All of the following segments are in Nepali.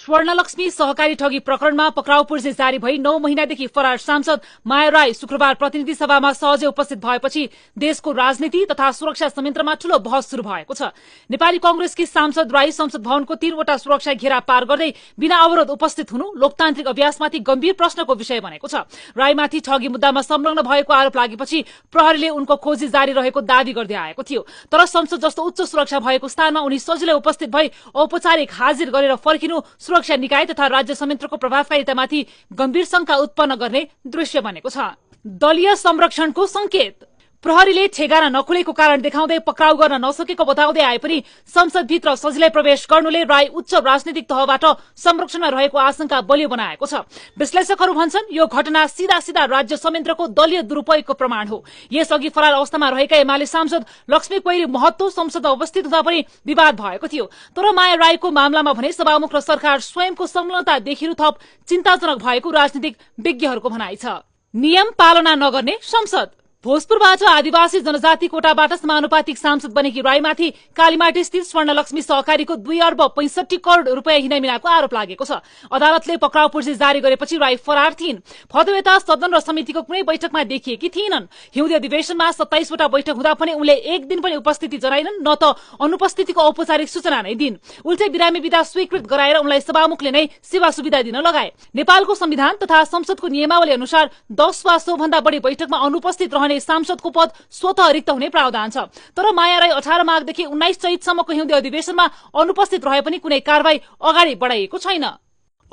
स्वर्णलक्ष्मी सहकारी ठगी प्रकरणमा पक्राउ पूर्जी जारी भई 9 महिनादेखि फरार सांसद माया राई शुक्रबार प्रतिनिधि सभामा सहजै उपस्थित भएपछि देशको राजनीति तथा सुरक्षा संयन्त्रमा ठूलो बहस शुरू भएको छ। नेपाली कांग्रेसकी सांसद राई संसद भवनको 3वटा सुरक्षा घेरा पार गर्दै बिना अवरोध उपस्थित हुनु लोकतान्त्रिक अभ्यासमाथि गम्भीर प्रश्नको विषय बनेको छ। राईमाथि ठगी मुद्दामा संलग्न भएको आरोप लागेपछि प्रहरीले उनको खोजी जारी रहेको दावी गर्दै आएको थियो। तर संसद जस्तो उच्च सुरक्षा भएको स्थानमा उनी सजिलै उपस्थित भई औपचारिक हाजिर गरेर फर्किनु सुरक्षा निकाय तथा राज्य संयन्त्रको प्रभावकारितामाथि गम्भीर शंका उत्पन्न गर्ने दृश्य बनेको छ। दलीय संरक्षणको संकेत। प्रहरीले ठेगाना नखुलेको कारण देखाउँदै पक्राउ गर्न नसकेको बताउँदै आए पनि संसदभित्र सजिलै प्रवेश गर्नुले राई उच्च राजनीतिक तहबाट संरक्षणमा रहेको आशंका बलियो बनाएको छ। विश्लेषकहरू भन्छन् यो घटना सीधा राज्य संयन्त्रको दलीय दुरुपयोगको प्रमाण हो। यसअघि फरार अवस्थामा रहेका एमाले सांसद लक्ष्मी कोइरी महतो संसदमा उपस्थित हुँदा पनि विवाद भएको थियो। तर माया राईको मामलामा भने सभामुख र सरकार स्वयंको संलग्नता देखिनु थप चिन्ताजनक भएको राजनीतिक विज्ञहरूको भनाइ छ। नियम पालना नगर्ने संसद। भोजपुरबाट आदिवासी जनजाति कोटाबाट समानुपातिक सांसद बनेकी राईमाथि कालीमाटी स्थित स्वर्णलक्ष्मी सहकारीको 2 अर्ब 65 करोड़ रुपियाँ हिनामिनाको आरोप लागेको छ। अदालतले पक्राउ पूर्जी जारी गरेपछि राई फरार थिइन्। फतवेता सदन र समितिको कुनै बैठकमा देखिएकी थिइनन्। हिउँदे अधिवेशनमा 27 वटा बैठक हुँदा पनि उनले एक दिन पनि उपस्थिति जनाइनन्, न त अनुपस्थितिको औपचारिक सूचना नै दिन्। उल्टै बिरामी विधा स्वीकृत गराएर उनलाई सभामुखले नै सेवा सुविधा दिन लगाए। नेपालको संविधान तथा संसदको नियमावली अनुसार 10 वा सोभन्दा बढी बैठकमा अनुपस्थित रहने सांसदको पद स्वतः रिक्त हुने प्रावधान छ। तर माया राई 18 माघदेखि 19 चैतसम्मको हिउँदे अधिवेशनमा अनुपस्थित रहे पनि कुनै कारबाही अगाडि बढाइएको छैन।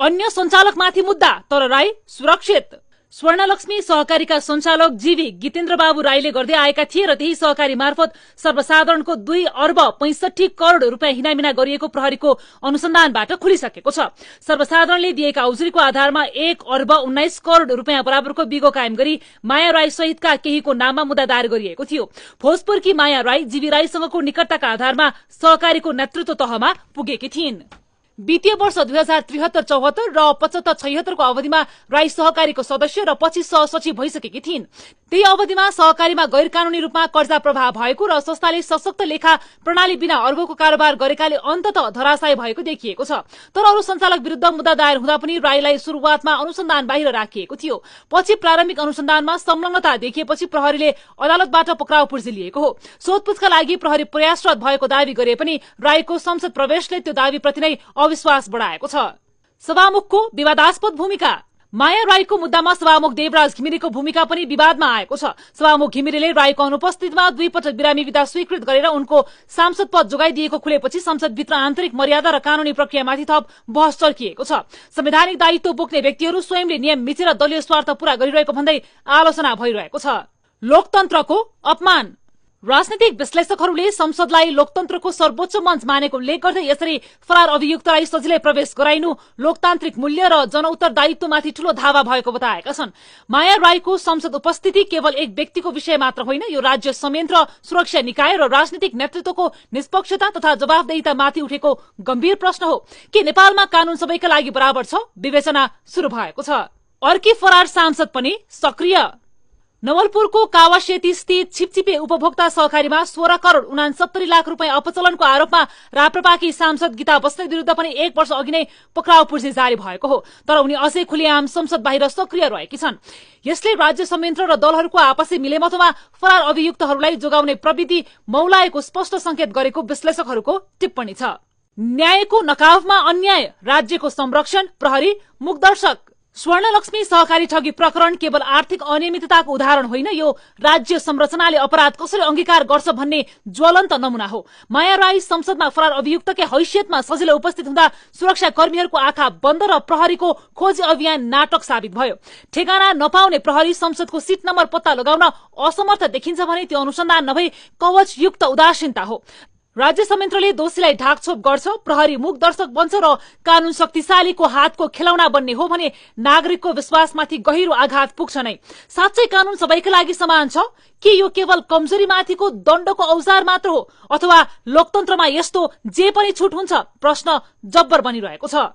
अन्य सञ्चालकमाथि मुद्दा तर राई सुरक्षित। स्वर्णलक्ष्मी सहकारीका सञ्चालक जीवी गीतेन्द्र बाबु राईले गर्दै आएका थिए र त्यही सहकारी मार्फत सर्वसाधारणको 2 अर्ब 65 करोड़ रुपियाँ हिनामिना गरिएको प्रहरीको अनुसन्धानबाट खुलिसकेको छ। सर्वसाधारणले दिएका उजुरीको आधारमा 1 अर्ब 19 करोड़ रुपियाँ बराबरको बिगो कायम गरी माया राई सहितका केहीको नाममा मुद्दा दायर गरिएको थियो। भोजपुरकी माया राई जीवी राईसँगको निकटताका आधारमा सहकारीको नेतृत्व तहमा पुगेकी थिइन्। वित्तीय वर्ष 2073-74 र 75-76 को अवधिमा राई सहकारीको सदस्य र पछि सहसचिव भइसकेकी थिइन्। त्यही अवधिमा सहकारीमा गैर कानूनी रूपमा कर्जा प्रवाह भएको र संस्थाले सशक्त लेखा प्रणाली बिना अर्गोको कारोबार गरेकाले अन्ततः धराशायी भएको देखिएको छ। तर अरू सञ्चालक विरुद्ध मुद्दा दायर हुँदा पनि राईलाई सुरुवातमा अनुसन्धान बाहिर राखिएको थियो। पछि प्रारम्भिक अनुसन्धानमा संलग्नता देखिएपछि प्रहरीले अदालतबाट पक्राउ पूर्जी लिएको हो। सोधपुछका लागि प्रहरी प्रयासरत भएको दावी गरे पनि राईको संसद प्रवेशले त्यो दावीप्रति नै अविश्वास बढाएको छ। सभामुखको विवादास्पद भूमिका। माया राईको मुद्दामा सभामुख देवराज घिमिरेको भूमिका पनि विवादमा आएको छ। सभामुख घिमिरेले राईको अनुपस्थितिमा 2 पटक बिरामी विधा स्वीकृत गरेर उनको सांसद पद जोगाइदिएको खुलेपछि संसदभित्र आन्तरिक मर्यादा र कानूनी प्रक्रियामाथि थप बहस चर्किएको छ। संवैधानिक दायित्व बोक्ने व्यक्तिहरू स्वयंले नियम मिचेर दलीय स्वार्थ पूरा गरिरहेको भन्दै आलोचना भइरहेको छ। लोकतन्त्रको अपमान। राजनीतिक विश्लेषकहरूले संसदलाई लोकतन्त्रको सर्वोच्च मञ्च मानेको उल्लेख गर्दै यसरी फरार अभियुक्तलाई सजिलै प्रवेश गराइनु लोकतान्त्रिक मूल्य र जनउत्तरदायित्वमाथि ठूलो धावा भएको बताएका छन्। माया राईको संसद उपस्थिति केवल एक व्यक्तिको विषय मात्र होइन, यो राज्य संयन्त्र, सुरक्षा निकाय र राजनीतिक नेतृत्वको निष्पक्षता तथा जवाफदेहितामाथि उठेको गम्भीर प्रश्न हो। के नेपालमा कानून सबैका लागि बराबर छ? विवेचना शुरू भएको छ। अर्की फरार सांसद पनि सक्रिय। नवलपुरको कावासेती स्थित छिपछिपे उपभोक्ता सहकारीमा 16 करोड़ 69 लाख रुपियाँ अपचलनको आरोपमा राप्रपाकी सांसद गीता बस्नेत विरुद्ध पनि 1 वर्ष अघि नै पक्राउ पूर्जी जारी भएको हो। तर उनी अझै खुलेआम संसद बाहिर सक्रिय रहेकी छन्। यसले राज्य संयन्त्र र दलहरूको आपसी मिलेमतोमा फरार अभियुक्तहरूलाई जोगाउने प्रविधि मौलाएको स्पष्ट संकेत गरेको विश्लेषकहरूको टिप्पणी छ। न्यायको नकाबमा अन्याय, राज्यको संरक्षण, प्रहरी मुखदर्शक। स्वर्णलक्ष्मी सहकारी ठगी प्रकरण केवल आर्थिक अनियमितताको उदाहरण होइन, यो राज्य संरचनाले अपराध कसरी अंगीकार गर्छ भन्ने ज्वलन्त नमूना हो। माया राई संसदमा फरार अभियुक्तकै हैसियतमा सजिलै उपस्थित हुँदा सुरक्षा कर्मीहरूको आँखा बन्द र प्रहरीको खोजी अभियान नाटक साबित भयो। ठेगाना नपाउने प्रहरी संसदको सीट नम्बर पत्ता लगाउन असमर्थ देखिन्छ भने त्यो अनुसन्धान नभई कवचयुक्त उदासीनता हो। राज्य संयन्त्रले दोषीलाई ढाकछोप गर्छ, प्रहरी मुखदर्शक बन्छ र कानून शक्तिशालीको हातको खेलौना बन्ने हो भने नागरिकको विश्वासमाथि गहिरो आघात पुग्छ नै। साँच्चै कानून सबैका लागि समान छ कि यो केवल कमजोरीमाथिको दण्डको औजार मात्र हो, अथवा लोकतन्त्रमा यस्तो जे पनि छुट हुन्छ? प्रश्न जब्बर बनिरहेको छ।